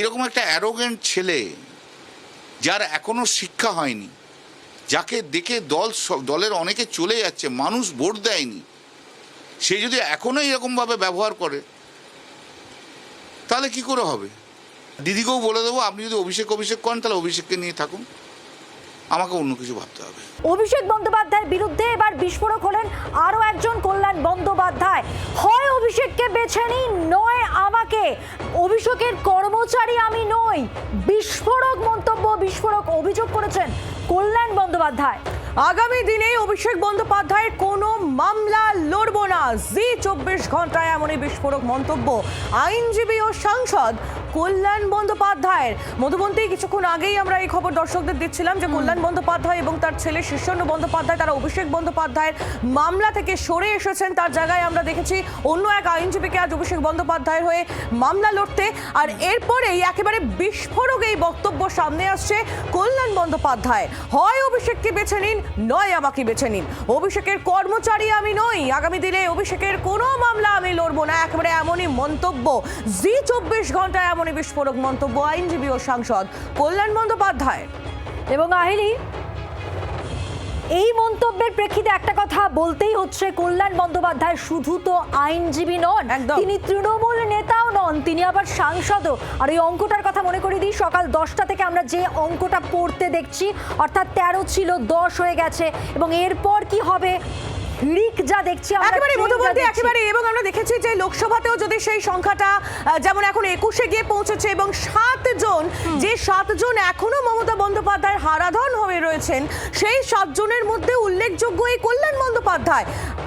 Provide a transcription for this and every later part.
এরকম একটা অ্যারোগেন্ট ছেলে যার এখনো শিক্ষা হয়নি, যাকে দেখে দলের অনেকে চলে যাচ্ছে, মানুষ ভোট দেয়নি, সে যদি এখনো এরকমভাবে ব্যবহার করে তাহলে কি করে হবে? দিদিকেও বলে দেবো, আপনি যদি অভিষেক করেন তাহলে অভিষেককে নিয়ে থাকুন, আমাকে অন্য কিছু ভাবতে হবে। অভিষেক বন্দ্যোপাধ্যায়ের বিরুদ্ধে এবার বিস্ফোরক হলেন আরো একজন, কল্যাণ বন্দ্যোপাধ্যায়। হয় অভিষেককে বেছে নিন, নয় আমাকে, অভিষেকের কর্মচারী আমি নই। বিস্ফোরক মন্তব্য, বিস্ফোরক অভিযোগ করেছেন কল্যাণ বন্দ্যোপাধ্যায়। আগামী দিনে অভিষেক বন্দ্যোপাধ্যায়ের কোনো মামলা লড়ব না, জি 24 ঘন্টায় এমনই বিস্ফোরক মন্তব্য আইনজীবী ও সাংসদ কল্যাণ বন্দ্যোপাধ্যায়ের। মধুবন্তী, কিছুক্ষণ আগেই আমরা এই খবর দর্শকদের দিচ্ছিলাম যে কল্যাণ বন্দ্যোপাধ্যায় এবং তার ছেলে শীর্ষেন্দু বন্দ্যোপাধ্যায় তারা অভিষেক বন্দ্যোপাধ্যায়ের মামলা থেকে সরে এসেছেন। তার জায়গায় আমরা দেখেছি অন্য এক আইনজীবীকে আজ অভিষেক বন্দ্যোপাধ্যায়ের হয়ে মামলা লড়তে। আর এরপরেই একেবারে বিস্ফোরক এই বক্তব্য সামনে আসছে কল্যাণ বন্দ্যোপাধ্যায়। হয় অভিষেককে বেছে নিন, নয় আমাকে বেছে নিন। অভিষেকের কর্মচারী আমি নই, আগামী দিনে অভিষেকের কোনো মামলা আমি লড়বো না, একেবারে এমনই মন্তব্য। জি 24 ঘন্টায় এমনই বিস্ফোরক মন্তব্য আইনজীবী ও সাংসদ কল্যাণ বন্দ্যোপাধ্যায়। এবং আহিলি, এই মন্তব্যের প্রেক্ষিতে একটা কথা বলতেই হচ্ছে, কল্যাণ বন্দ্যোপাধ্যায় শুধু তো আইনজীবী নন, তিনি তৃণমূল নেতাও নন, তিনি আবার সাংসদও। আর এই অঙ্কটার কথা মনে করিয়ে দিই, সকাল 10টা থেকে আমরা যে অঙ্কটা পড়তে দেখছি, অর্থাৎ 13 ছিল 10 হয়ে গেছে, এবং এরপর কি হবে যা দেখছি একেবারে মধুবন্তী, একেবারে। এবং আমরা দেখেছি যে লোকসভাতেও যদি সেই সংখ্যাটা যেমন এখন 21-এ গিয়ে পৌঁছেছে, এবং 7 জন, যে 7 জন এখনো মমতা বন্দ্যোপাধ্যায়ের হারাধন হয়ে রয়েছেন, সেই 7 জনের মধ্যে উল্লেখযোগ্য এই কল্যাণ বন্দ্যোপাধ্যায়।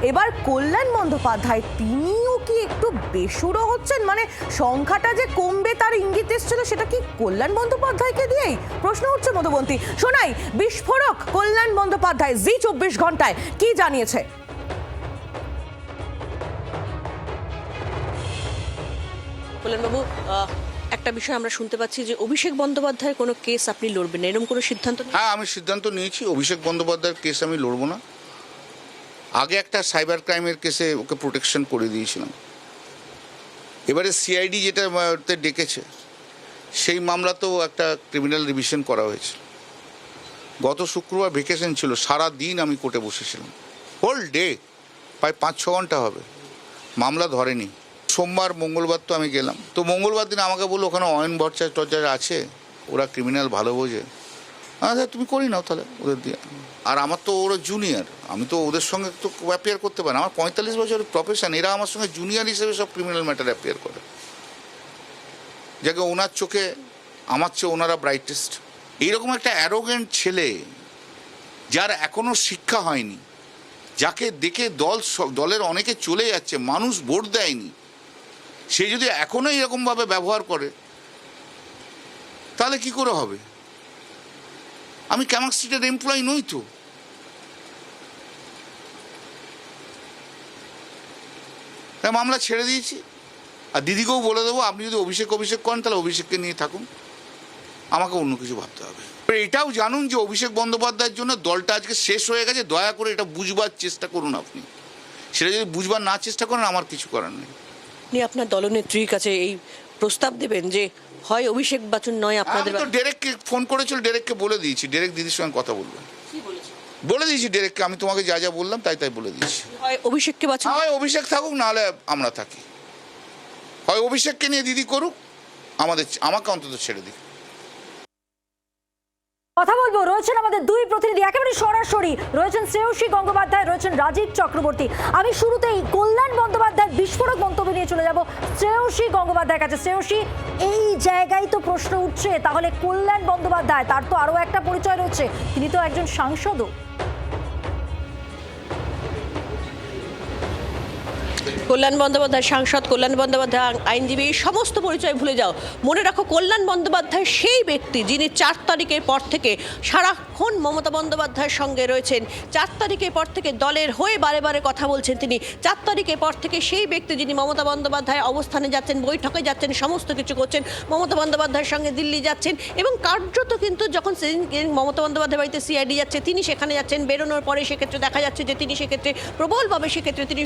এবার কল্যাণ বন্দ্যোপাধ্যায় তিনিও কি একটু বেসুরো হচ্ছেন? মানে সংখ্যাটা যে কমবে তার ইঙ্গিত এসেছিল, সেটা কি কল্যাণ বন্দ্যোপাধ্যায়কে দিয়েই? প্রশ্ন উঠছে মধুবন্তী। শোনাই বিস্ফোরক কল্যাণ বন্দ্যোপাধ্যায় জি 24 ঘন্টায় কি জানিয়েছে। কল্যাণবাবু, একটা বিষয় আমরা শুনতে পাচ্ছি যে অভিষেক বন্দ্যোপাধ্যায়ের কোনো কেস আপনি লড়বেন না, এরকম কোনো সিদ্ধান্ত? হ্যাঁ, আমি সিদ্ধান্ত নিয়েছি, অভিষেক বন্দ্যোপাধ্যায়ের কেস আমি লড়বো না। আগে একটা সাইবার ক্রাইমের কেসে ওকে প্রোটেকশন করে দিয়েছিলাম। এবারে সিআইডি যেটা ডেকেছে, সেই মামলাতেও একটা ক্রিমিনাল রিভিশন করা হয়েছে। গত শুক্রবার ভেকেশন ছিল, সারা দিন আমি কোর্টে বসেছিলাম, হোল ডে, প্রায় 5-6 ঘন্টা হবে, মামলা ধরেনি। সোমবার মঙ্গলবার তো আমি গেলাম, তো মঙ্গলবার দিন আমাকে বললো ওখানে অয়ন ভট্টাচার্য আছে, ওরা ক্রিমিনাল ভালো বোঝে। আচ্ছা, তুমি করি নাও তাহলে ওদের দিয়ে। আর আমার তো ওরা জুনিয়র, আমি তো ওদের সঙ্গে তো অ্যাপিয়ার করতে পারি না, আমার 45 বছরের প্রফেশন, এরা আমার সঙ্গে জুনিয়র হিসেবে সব ক্রিমিনাল ম্যাটার অ্যাপিয়ার করে। যাকে ওনার চোখে আমার চেয়ে ওনারা ব্রাইটেস্ট। এইরকম একটা অ্যারোগেন্ট ছেলে যার এখনো শিক্ষা হয়নি, যাকে দেখে দলের অনেকে চলে যাচ্ছে, মানুষ ভোট দেয়নি, সে যদি এখনো এরকমভাবে ব্যবহার করে তাহলে কি করে হবে? আমি ক্যামাক স্ট্রিটের এমপ্লয়ি নই তো। তাই মামলা ছেড়ে দিয়েছি। আর দিদিকেও বলে দেবো, আপনি যদি অভিষেক করেন তাহলে অভিষেককে নিয়ে থাকুন, আমাকে অন্য কিছু ভাবতে হবে। এটাও জানুন যে অভিষেক বন্দ্যোপাধ্যায়ের জন্য দলটা আজকে শেষ হয়ে গেছে। দয়া করে এটা বুঝবার চেষ্টা করুন আপনি। সেটা যদি বুঝবার না চেষ্টা করেন, আমার কিছু করার নেই। আপনি আপনার দলনেত্রীর কাছে এই প্রস্তাব দেবেন যে হয় অভিষেক বাচন, নয় আপনাদের? আমি তো ডেরেককে ফোন করেছিল, ডেরেককে বলে দিয়েছি, ডেরেক দিদির সঙ্গে কথা বলবেন বলে দিয়েছি ডেরেককে, আমি তোমাকে যা যা বললাম তাই বলে দিয়েছি। হয় অভিষেককে বাচন, হয় অভিষেক থাকুক, নাহলে আমরা থাকি। হয় অভিষেককে নিয়ে দিদি করুক, আমাকে অন্তত ছেড়ে দিক। কথা বলবো, রয়েছেন আমাদের দুই প্রতিনিধি একেবারে সরাসরি, রয়েছেন শ্রেয়সী গঙ্গোপাধ্যায়, রয়েছেন রাজীব চক্রবর্তী। আমি শুরুতেই কল্যাণ বন্দ্যোপাধ্যায়ের বিস্ফোরক মন্তব্য নিয়ে চলে যাব শ্রেয়সী গঙ্গোপাধ্যায়ের কাছে। শ্রেয়সী, এই জায়গায় তো প্রশ্ন উঠছে, তাহলে কল্যাণ বন্দ্যোপাধ্যায়, তার তো আরো একটা পরিচয় রয়েছে, তিনি তো একজন সাংসদও। কল্যাণ বন্দ্যোপাধ্যায় সাংসদ, কল্যাণ বন্দ্যোপাধ্যায় আইনজীবী, এই সমস্ত পরিচয় ভুলে যাও। মনে রাখো, কল্যাণ বন্দ্যোপাধ্যায় সেই ব্যক্তি যিনি 4 তারিখের পর থেকে সারাক্ষণ মমতা বন্দ্যোপাধ্যায়ের সঙ্গে রয়েছেন। 4 তারিখের পর থেকে দলের হয়ে বারে বারে কথা বলছেন তিনি। 4 তারিখের পর থেকে সেই ব্যক্তি যিনি মমতা বন্দ্যোপাধ্যায় অবস্থানে যাচ্ছেন, বৈঠকে যাচ্ছেন, সমস্ত কিছু করছেন, মমতা বন্দ্যোপাধ্যায়ের সঙ্গে দিল্লি যাচ্ছেন, এবং কার্যত কিন্তু যখন মমতা বন্দ্যোপাধ্যায় বাড়িতে সিআইডি যাচ্ছে, তিনি সেখানে যাচ্ছেন। বেরোনোর পরে সেক্ষেত্রে দেখা যাচ্ছে যে তিনি সেক্ষেত্রে প্রবলভাবে সেক্ষেত্রে তিনি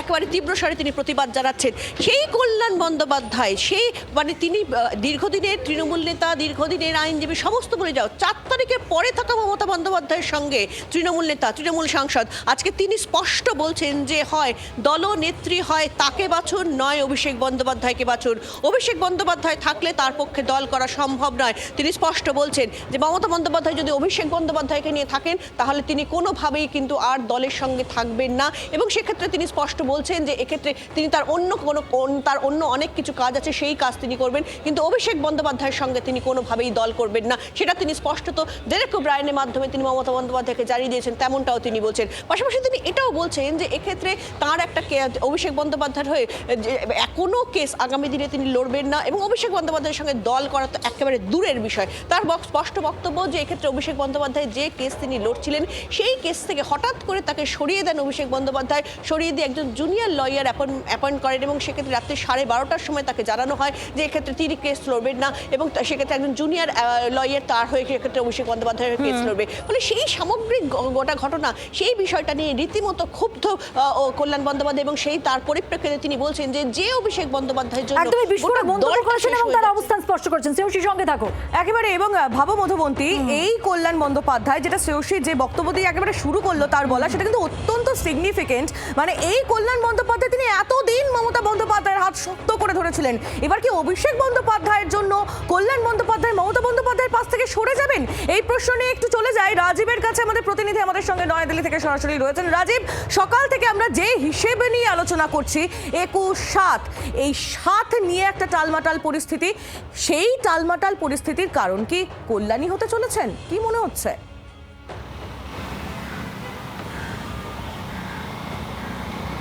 একেবারে তীব্র স্বরে তিনি প্রতিবাদ জানাচ্ছেন। সেই কল্যাণ বন্দ্যোপাধ্যায়, সেই মানে তিনি দীর্ঘদিনের তৃণমূল নেতা, দীর্ঘদিনের আইনজীবী, সমস্ত বলে যাও 4 তারিখের পরে থাকা মমতা বন্দ্যোপাধ্যায়ের সঙ্গে তৃণমূল নেতা, তৃণমূল সাংসদ, আজকে তিনি স্পষ্ট বলছেন যে হয় দলনেত্রী হয় তাকে বাছুন, নয় অভিষেক বন্দ্যোপাধ্যায়কে বাছুন। অভিষেক বন্দ্যোপাধ্যায় থাকলে তার পক্ষে দল করা সম্ভব নয়। তিনি স্পষ্ট বলছেন যে মমতা বন্দ্যোপাধ্যায় যদি অভিষেক বন্দ্যোপাধ্যায়কে নিয়ে থাকেন তাহলে তিনি কোনোভাবেই কিন্তু আর দলের সঙ্গে থাকবেন না, এবং সেক্ষেত্রে তিনি স্পষ্ট বলছেন যে এক্ষেত্রে তিনি তার অন্য অনেক কিছু কাজ আছে, সেই কাজ তিনি করবেন, কিন্তু অভিষেক বন্দ্যোপাধ্যায়ের সঙ্গে তিনি কোনোভাবেই দল করবেন না। সেটা তিনি স্পষ্টত ডেরেক ওব্রায়েনের মাধ্যমে তিনি মমতা বন্দ্যোপাধ্যায়কে জানিয়ে দিয়েছেন, তেমনটাও তিনি বলছেন। পাশাপাশি তিনি এটাও বলছেন যে এক্ষেত্রে তার একটা অভিষেক বন্দ্যোপাধ্যায়ের হয়ে কোনো কেস আগামী দিনে তিনি লড়বেন না, এবং অভিষেক বন্দ্যোপাধ্যায়ের সঙ্গে দল করা তো একেবারে দূরের বিষয়। তার স্পষ্ট বক্তব্য যে এক্ষেত্রে অভিষেক বন্দ্যোপাধ্যায় যে কেস তিনি লড়ছিলেন সেই কেস থেকে হঠাৎ করে তাকে সরিয়ে দেন অভিষেক বন্দ্যোপাধ্যায়, সরিয়ে দিয়ে একজন জুনিয়র লয়ার অ্যাপয়েন্ট করেন, এবং সেক্ষেত্রে রাত্রি 12:30টার সময় তাকে জানানো হয় যে এক্ষেত্রে তিনি কেস লড়বেন না, এবং সেক্ষেত্রে একজন জুনিয়র লয়ার তার হয়ে সেক্ষেত্রে অভিষেক বন্দ্যোপাধ্যায়ের কেস লড়বে। ফলে সেই সামগ্রিক গোটা ঘটনা, সেই বিষয়টা নিয়ে রীতিমতো ক্ষুব্ধ কল্যাণ বন্দ্যোপাধ্যায়, এবং সেই তার পরিপ্রেক্ষিতে তিনি বলছেন যে অভিষেক বন্দ্যোপাধ্যায়ের জন্য একদমই বিস্ফোরক মন্তব্য করেছেন এবং তার অবস্থান স্পষ্ট করেছেন। শ্রেয়সী সঙ্গে থাকো একেবারে। এবং ভাবো মধুবন্তী, এই কল্যাণ বন্দ্যোপাধ্যায় যেটা শ্রেয়সী যে বক্তব্য দিয়ে একেবারে শুরু করলো তার বলা, সেটা কিন্তু অত্যন্ত সিগনিফিকেন্ট। মানে এই কল্যাণ বন্দ্যোপাধ্যায় তিনি এতদিন মমতা বন্দ্যোপাধ্যায়ের হাত শক্ত করে ধরেছিলেন, এবার কি অভিষেক বন্দ্যোপাধ্যায়ের জন্য কল্যাণ বন্দ্যোপাধ্যায় মমতা বন্দ্যোপাধ্যায়ের পাশ থেকে সরে যাবেন? এই প্রশ্ন নিয়ে একটু চলে যায় রাজীবের কাছে। আমাদের প্রতিনিধি আমাদের সঙ্গে নয়াদিল্লি থেকে সরাসরি রয়েছেন। রাজীব, সকাল থেকে আমরা যে হিসেবে নিয়ে আলোচনা করছি 21/7, এই 7 নিয়ে একটা টালমাটাল পরিস্থিতি, সেই টালমাটাল পরিস্থিতির কারণ কি কল্যাণী হতে চলেছেন? কি মনে হচ্ছে?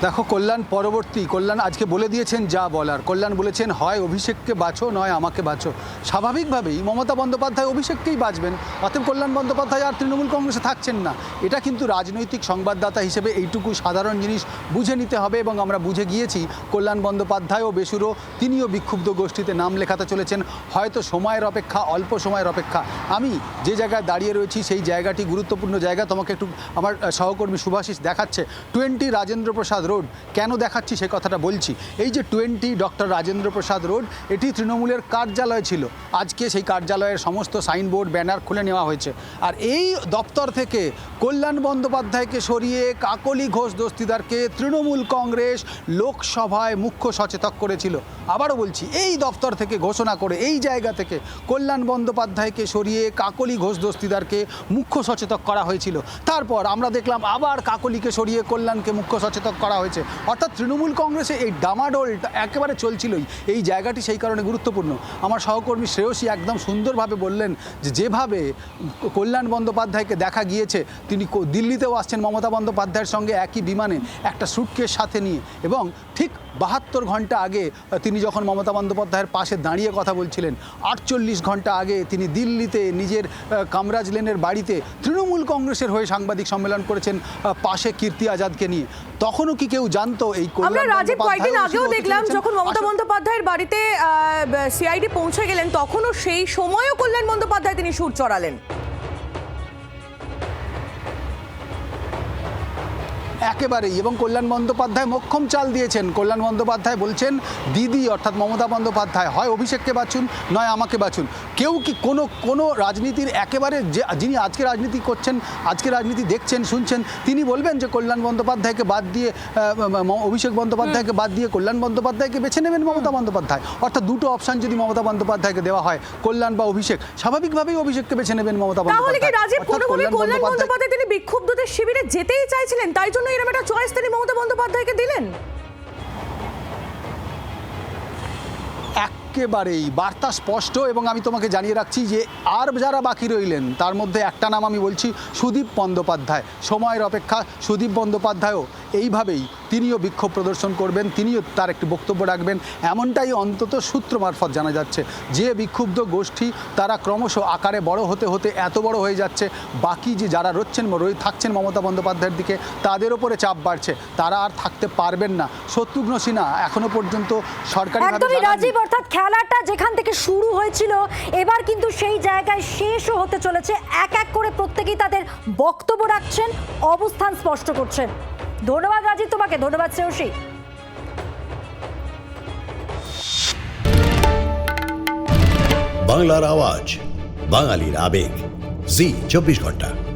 দেখো, কল্যাণ আজকে বলে দিয়েছেন যা বলার। কল্যাণ বলেছেন হয় অভিষেককে বাছো, নয় আমাকে বাছো। স্বাভাবিকভাবেই মমতা বন্দ্যোপাধ্যায় অভিষেককেই বাঁচবেন, অতএব কল্যাণ বন্দ্যোপাধ্যায় আর তৃণমূল কংগ্রেসে থাকছেন না। এটা কিন্তু রাজনৈতিক সংবাদদাতা হিসেবে এইটুকু সাধারণ জিনিস বুঝে নিতে হবে, এবং আমরা বুঝে গিয়েছি কল্যাণ বন্দ্যোপাধ্যায়ও বেসুরো, তিনিও বিক্ষুব্ধ গোষ্ঠীতে নাম লেখাতে চলেছেন। হয়তো সময়ের অপেক্ষা, অল্প সময়ের অপেক্ষা। আমি যে জায়গায় দাঁড়িয়ে রয়েছি সেই জায়গাটি গুরুত্বপূর্ণ জায়গা। তোমাকে একটু আমার সহকর্মী শুভাশিস দেখাচ্ছে 20 রাজেন্দ্র প্রসাদ রোড। কেন দেখাচ্ছি সে কথাটা বলছি। এই যে 20 ডক্টর রাজেন্দ্র প্রসাদ রোড, এটি তৃণমূলের কার্যালয় ছিল। আজকে সেই কার্যালয়ের সমস্ত সাইনবোর্ড, ব্যানার খুলে নেওয়া হয়েছে। আর এই দপ্তর থেকে কল্যাণ বন্দ্যোপাধ্যায়কে সরিয়ে কাকলি ঘোষ দস্তিদারকে তৃণমূল কংগ্রেস লোকসভায় মুখ্য সচেতক করেছিল। আবারও বলছি, এই দপ্তর থেকে ঘোষণা করে, এই জায়গা থেকে কল্যাণ বন্দ্যোপাধ্যায়কে সরিয়ে কাকলি ঘোষ দস্তিদারকে মুখ্য সচেতক করা হয়েছিল। তারপর আমরা দেখলাম আবার কাকলিকে সরিয়ে কল্যাণকে মুখ্য সচেতক করা হয়েছে। অর্থাৎ তৃণমূল কংগ্রেসে এই ডামাডোলটা একেবারে চলছিলই। এই জায়গাটি সেই কারণে গুরুত্বপূর্ণ। আমার সহকর্মী শ্রেয়সী একদম সুন্দরভাবে বললেন যে যেভাবে কল্যাণ বন্দ্যোপাধ্যায়কে দেখা গিয়েছে, তিনি দিল্লিতেও আসছেন মমতা বন্দ্যোপাধ্যায়ের সঙ্গে একই বিমানে, একটা সুটকেস সাথে নিয়ে, এবং ঠিক 72 ঘন্টা আগে তিনি যখন মমতা বন্দ্যোপাধ্যায়ের পাশে দাঁড়িয়ে কথা বলছিলেন, 48 ঘন্টা আগে তিনি দিল্লিতে নিজের কামরাজ লেনের বাড়িতে তৃণমূল কংগ্রেসের হয়ে সাংবাদিক সম্মেলন করেছেন পাশে কীর্তি আজাদকে নিয়ে। তখনও কি কেউ জানতো এই? আমরা রাজীব কয়েকদিন আগেও দেখলাম যখন মমতা বন্দ্যোপাধ্যায়ের বাড়িতে সিআইডি পৌঁছে গেলেন, তখনও সেই সময়ও কল্যাণ বন্দ্যোপাধ্যায় তিনি সুর চড়ালেন। একেবারেই, এবং কল্যাণ বন্দ্যোপাধ্যায় মোক্ষম চাল দিয়েছেন। কল্যাণ বন্দ্যোপাধ্যায় বলছেন দিদি অর্থাৎ মমতা বন্দ্যোপাধ্যায় হয় অভিষেককে বাছুন, নয় আমাকে বাছুন। কেউ কি কোনো রাজনীতির একেবারে যিনি আজকে রাজনীতি করছেন, আজকে রাজনীতি দেখছেন, শুনছেন, তিনি বলবেন যে কল্যাণ বন্দ্যোপাধ্যায়কে বাদ দিয়ে অভিষেক বন্দ্যোপাধ্যায়কে বাদ দিয়ে কল্যাণ বন্দ্যোপাধ্যায়কে বেছে নেবেন মমতা বন্দ্যোপাধ্যায়? অর্থাৎ দুটো অপশন যদি মমতা বন্দ্যোপাধ্যায়কে দেওয়া হয়, কল্যাণ বা অভিষেক, স্বাভাবিকভাবেই অভিষেককে বেছে নেবেন মমতা বন্দ্যোপাধ্যায়। তাহলে কি রাজীব কোনোভাবে কল্যাণ বন্দ্যোপাধ্যায় তিনি বিক্ষুব্ধদের শিবিরে যেতেই চাইছিলেন, তাই জন্য এরকম একটা চয়েস তিনি মমতা বন্দ্যোপাধ্যায়কে দিলেন? একেবারেই বার্তা স্পষ্ট, এবং আমি তোমাকে জানিয়ে রাখছি যে আর যারা বাকি রইলেন তার মধ্যে একটা নাম আমি বলছি, সুদীপ বন্দ্যোপাধ্যায়। সময়ের অপেক্ষা। সুদীপ বন্দ্যোপাধ্যায়ও এইভাবেই তিনিও বিক্ষোভ প্রদর্শন করবেন, তিনিও তার একটি বক্তব্য রাখবেন, এমনটাই অন্তত সূত্র মারফত জানা যাচ্ছে। যে বিক্ষুব্ধ গোষ্ঠী তারা ক্রমশ আকারে বড় হতে হতে এত বড় হয়ে যাচ্ছে, বাকি যে যারা থাকছেন মমতা বন্দ্যোপাধ্যায়ের দিকে তাদের ওপরে চাপ বাড়ছে, তারা আর থাকতে পারবেন না। শত্রুঘ্ন সিনহা এখনো পর্যন্ত সরকারিভাবে রাজীব, অর্থাৎ খেলাটা যেখান থেকে শুরু হয়েছিল এবার কিন্তু সেই জায়গায় শেষও হতে চলেছে। এক এক করে প্রত্যেকেই তাদের বক্তব্য রাখছেন, অবস্থান স্পষ্ট করছেন। ধন্যবাদ রাজীব তোমাকে, ধন্যবাদ শ্রেয়সী। বাংলার আওয়াজ, বাঙালির আবেগ, জি 24 ঘন্টা।